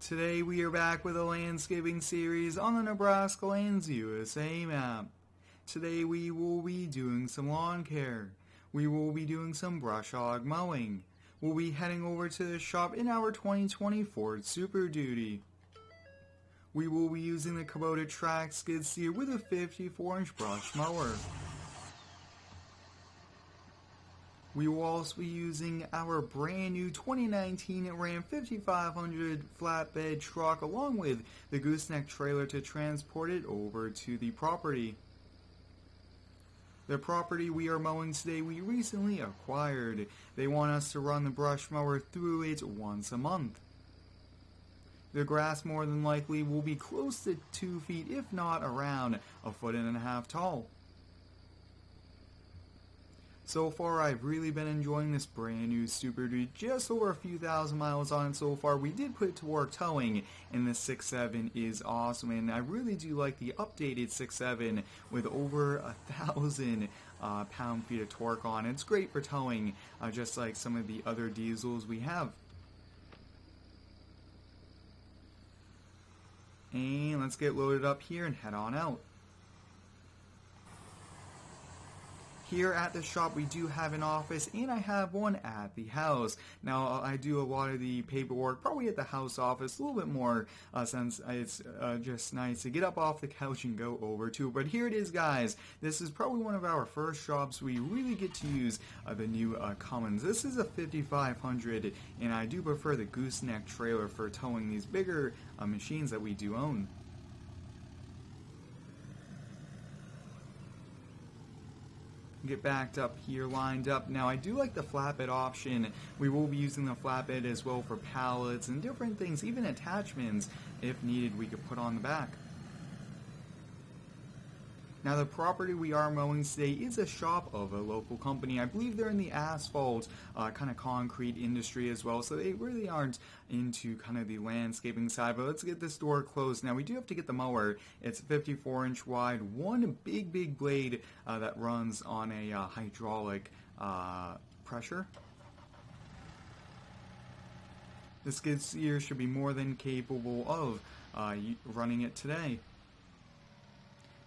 Today we are back with a landscaping series on the Nebraska Lands USA map. Today we will be doing some lawn care. We will be doing some brush hog mowing. We'll be heading over to the shop in our 2020 Ford Super Duty. We will be using the Kubota Skidsteer with a 54-inch brush mower. We will also be using our brand new 2019 Ram 5500 flatbed truck along with the Gooseneck trailer to transport it over to the property. The property we are mowing today we recently acquired. They want us to run the brush mower through it once a month. The grass more than likely will be close to 2 feet, if not around 1.5 feet tall. So far, I've really been enjoying this brand new Super Duty. Just over a few thousand miles on it so far. We did put it to work towing, and the 6.7 is awesome. And I really do like the updated 6.7 with over 1,000 pound-feet of torque on it. It's great for towing, just like some of the other diesels we have. And let's get loaded up here and head on out. Here at the shop we do have an office and I have one at the house. Now I do a lot of the paperwork probably at the house office, a little bit more since it's just nice to get up off the couch and go over to. But here it is, guys. This is probably one of our first shops we really get to use the new Cummins. This is a 5500 and I do prefer the Gooseneck trailer for towing these bigger machines that we do own. Get backed up here, lined up. Now I do like the flatbed option. We will be using the flatbed as well for pallets and different things, even attachments if needed we could put on the back. Now the property we are mowing today is a shop of a local company. I believe they're in the asphalt kind of concrete industry as well, so they really aren't into kind of the landscaping side. But let's get this door closed. Now we do have to get the mower. It's 54-inch wide, one big blade that runs on a hydraulic pressure. The skid steer should be more than capable of running it today.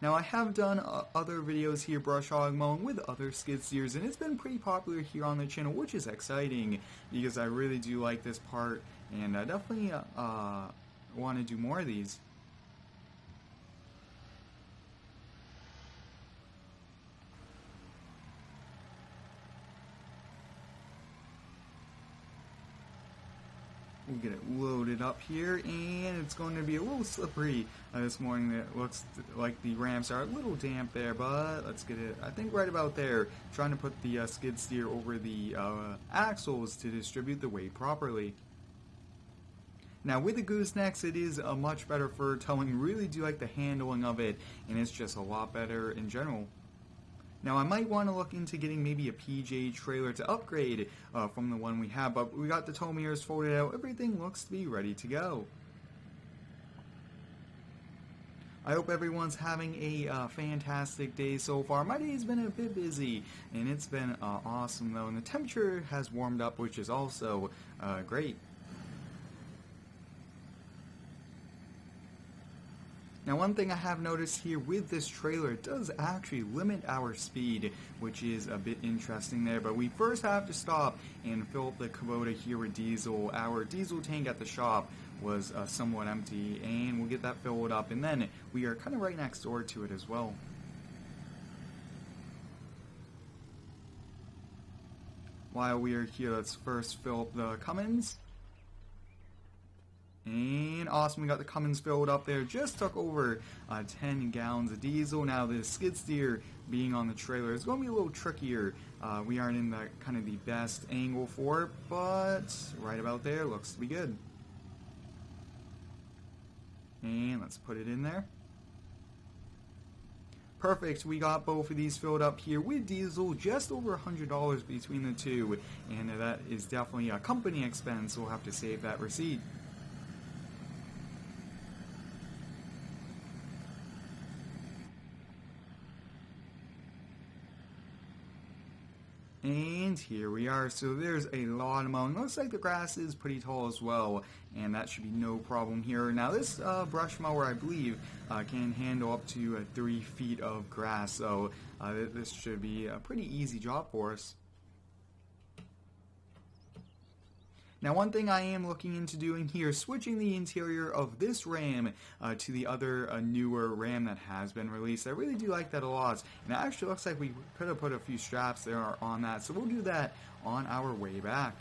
Now I have done other videos here brush hog mowing with other skid steers, and it's been pretty popular here on the channel, which is exciting because I really do like this part and I definitely want to do more of these. We'll get it loaded up here, and it's going to be a little slippery this morning. It looks like the ramps are a little damp there, but let's get it, I think, right about there. Trying to put the skid steer over the axles to distribute the weight properly. Now with the Goosenecks, it is much better for towing. Really do like the handling of it, and it's just a lot better in general. Now I might want to look into getting maybe a PJ trailer to upgrade from the one we have, but we got the tow mirrors folded out. Everything looks to be ready to go. I hope everyone's having a fantastic day so far. My day's been a bit busy, and it's been awesome though, and the temperature has warmed up, which is also great. Now one thing I have noticed here with this trailer, it does actually limit our speed, which is a bit interesting there, but we first have to stop and fill up the Kubota here with diesel. Our diesel tank at the shop was somewhat empty, and we'll get that filled up, and then we are kind of right next door to it as well. While we are here, let's first fill up the Cummins. And awesome, we got the Cummins filled up there. Just took over 10 gallons of diesel. Now the skid steer being on the trailer is going to be a little trickier. We aren't in the kind of the best angle for it, but right about there looks to be good. And let's put it in there. Perfect, we got both of these filled up here with diesel, just over $100 between the two, and that is definitely a company expense, so we'll have to save that receipt. And And here we are. So there's a lot of mowing. Looks like the grass is pretty tall as well, and that should be no problem here. Now this brush mower, I believe, can handle up to 3 feet of grass, so this should be a pretty easy job for us. Now one thing I am looking into doing here is switching the interior of this Ram to the other newer Ram that has been released. I really do like that a lot, and it actually looks like we could have put a few straps there on that, so we'll do that on our way back.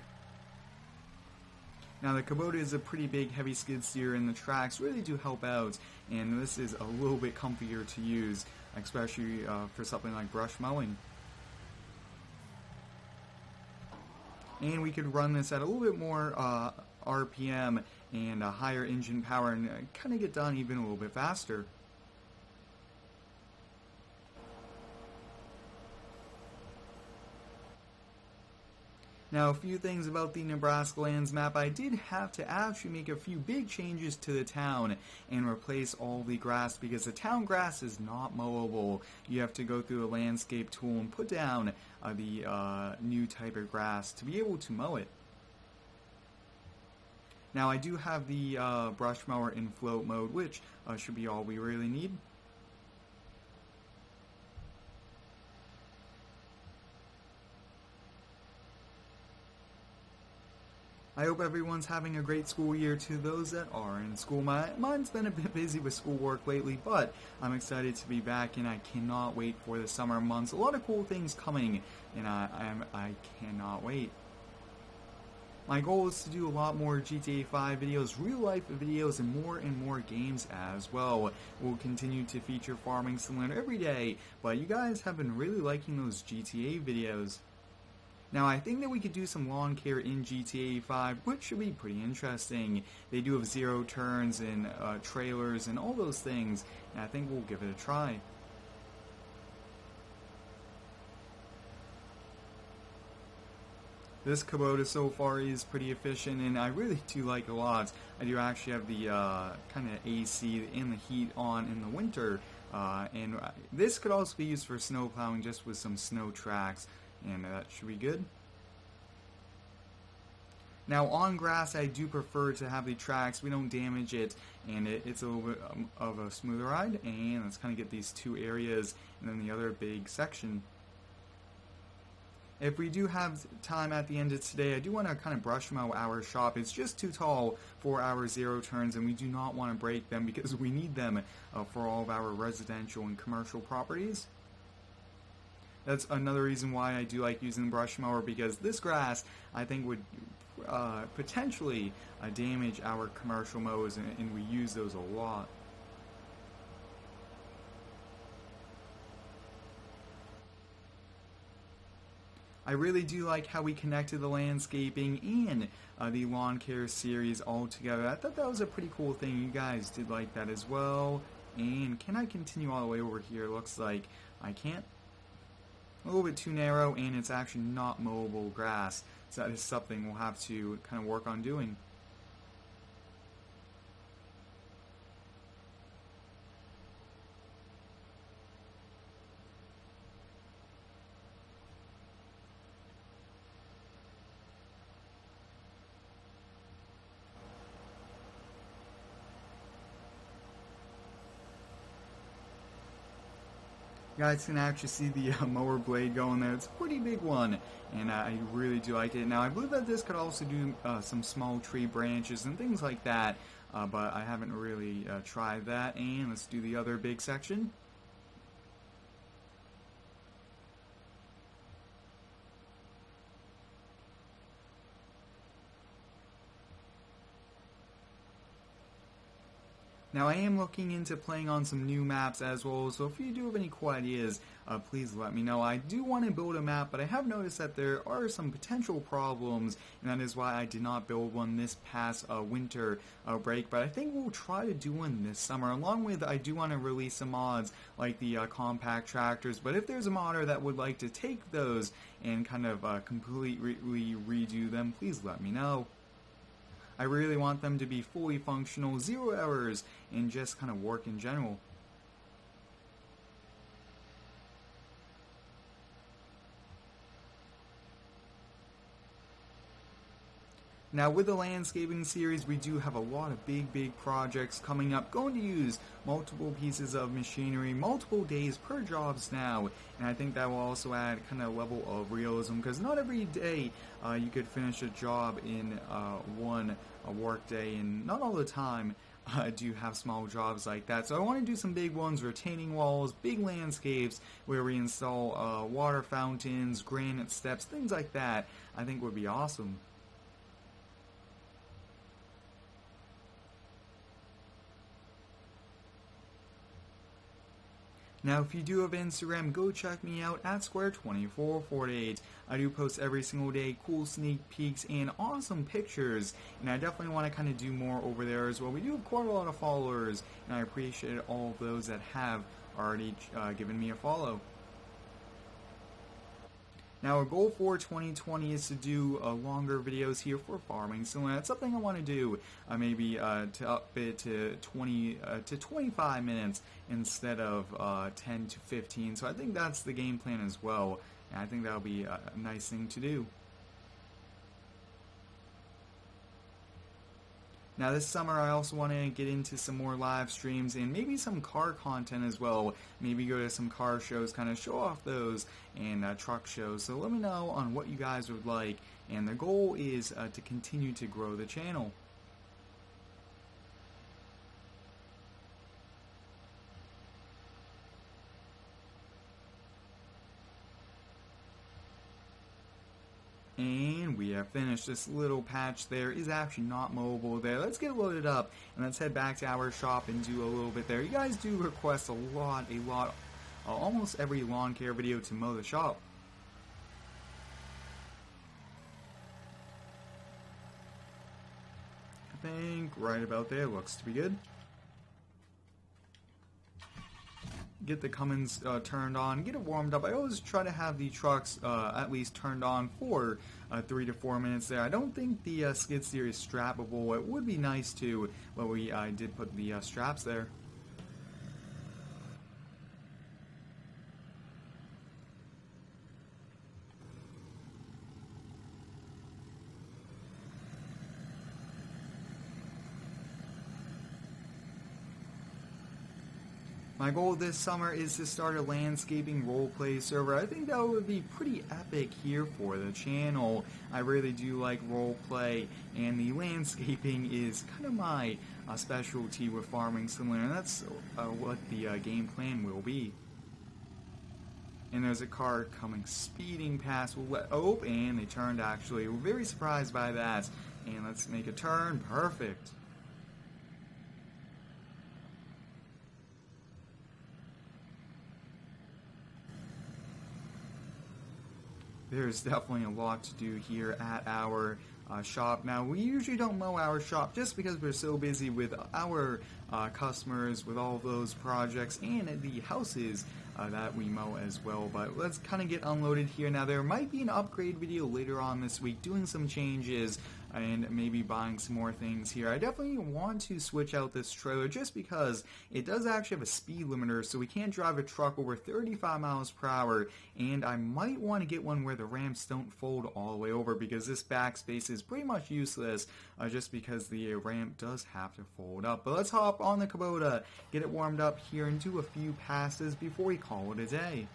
Now the Kubota is a pretty big heavy skid steer, and the tracks really do help out, and this is a little bit comfier to use, especially for something like brush mowing. And we could run this at a little bit more RPM and a higher engine power and kind of get done even a little bit faster. Now, a few things about the Nebraska Lands Map. I did have to actually make a few big changes to the town and replace all the grass because the town grass is not mowable. You have to go through a landscape tool and put down the new type of grass to be able to mow it. Now, I do have the brush mower in float mode, which should be all we really need. I hope everyone's having a great school year. To those that are in school, mine's been a bit busy with schoolwork lately, but I'm excited to be back, and I cannot wait for the summer months. A lot of cool things coming, and I cannot wait. My goal is to do a lot more GTA 5 videos, real-life videos, and more games as well. We'll continue to feature Farming Simulator every day, but you guys have been really liking those GTA videos. Now, I think that we could do some lawn care in GTA 5, which should be pretty interesting. They do have 0 turns and trailers and all those things, and I think we'll give it a try. This Kubota so far is pretty efficient, and I really do like it a lot. I do actually have the kind of AC and the heat on in the winter, and this could also be used for snow plowing just with some snow tracks, and that should be good. Now on grass, I do prefer to have the tracks. We don't damage it, and it's a little bit of a smoother ride. And let's kind of get these 2 areas and then the other big section. If we do have time at the end of today, I do want to kind of brush mow our shop. It's just too tall for our 0 turns, and we do not want to break them because we need them for all of our residential and commercial properties. That's another reason why I do like using the brush mower, because this grass, I think, would potentially damage our commercial mows, and we use those a lot. I really do like how we connected the landscaping and the lawn care series all together. I thought that was a pretty cool thing. You guys did like that as well. And can I continue all the way over here? Looks like I can't. A little bit too narrow, and it's actually not mowable grass, so that is something we'll have to kind of work on doing. You guys can actually see the mower blade going there. It's a pretty big one, and I really do like it. Now, I believe that this could also do some small tree branches and things like that, but I haven't really tried that. And let's do the other big section. Now, I am looking into playing on some new maps as well, so if you do have any cool ideas, please let me know. I do want to build a map, but I have noticed that there are some potential problems, and that is why I did not build one this past winter break, but I think we'll try to do one this summer. Along with, I do want to release some mods like the compact tractors, but if there's a modder that would like to take those and kind of completely redo them, please let me know. I really want them to be fully functional, 0 errors, and just kind of work in general. Now with the landscaping series, we do have a lot of big projects coming up, going to use multiple pieces of machinery, multiple days per jobs now, and I think that will also add kind of a level of realism, because not every day you could finish a job in one work day, and not all the time do you have small jobs like that. So I want to do some big ones, retaining walls, big landscapes where we install water fountains, granite steps, things like that. I think would be awesome. Now, if you do have Instagram, go check me out at Square2448. I do post every single day, cool sneak peeks and awesome pictures, and I definitely want to kind of do more over there as well. We do have quite a lot of followers, and I appreciate all of those that have already given me a follow. Now, our goal for 2020 is to do longer videos here for farming. So that's something I want to do, maybe to up it to 20 to 25 minutes instead of 10 to 15. So I think that's the game plan as well, and I think that'll be a nice thing to do. Now this summer I also want to get into some more live streams and maybe some car content as well. Maybe go to some car shows, kind of show off those, and truck shows. So let me know on what you guys would like, and the goal is to continue to grow the channel. And we have finished. This little patch there is actually not mowable there. Let's get loaded up and let's head back to our shop and do a little bit there. You guys do request a lot, almost every lawn care video to mow the shop. I think right about there looks to be good. Get the Cummins turned on, get it warmed up. I always try to have the trucks at least turned on for 3 to 4 minutes there. I don't think the skid steer is strappable. It would be nice to, but we did put the straps there. My goal this summer is to start a landscaping roleplay server. I think that would be pretty epic here for the channel. I really do like roleplay, and the landscaping is kind of my specialty with farming similar, and that's what the game plan will be. And there's a car coming speeding past. Oh, and they turned actually. We're very surprised by that. And let's make a turn. Perfect. There's definitely a lot to do here at our shop. Now, we usually don't mow our shop just because we're so busy with our customers, with all those projects, and the houses that we mow as well. But let's kind of get unloaded here. Now, there might be an upgrade video later on this week, doing some changes and maybe buying some more things here. I definitely want to switch out this trailer just because it does actually have a speed limiter, so we can't drive a truck over 35 miles per hour, and I might want to get one where the ramps don't fold all the way over, because this backspace is pretty much useless just because the ramp does have to fold up. But let's hop on the Kubota, get it warmed up here, and do a few passes before we call it a day.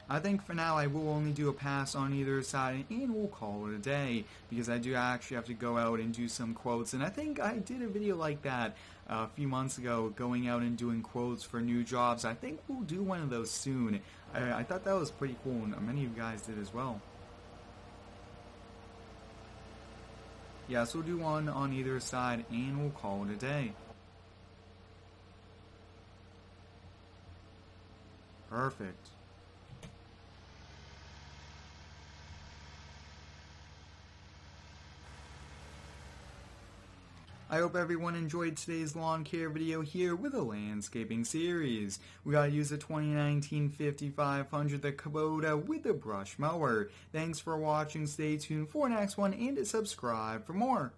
I think for now I will only do a pass on either side, and we'll call it a day, because I do actually have to go out and do some quotes, and I think I did a video like that a few months ago, going out and doing quotes for new jobs. I think we'll do one of those soon. I thought that was pretty cool, and many of you guys did as well. Yeah, so we'll do one on either side, and we'll call it a day. Perfect. I hope everyone enjoyed today's lawn care video here with a landscaping series. We gotta use the 2019 5500, the Kubota with the brush mower. Thanks for watching, stay tuned for the next one, and subscribe for more.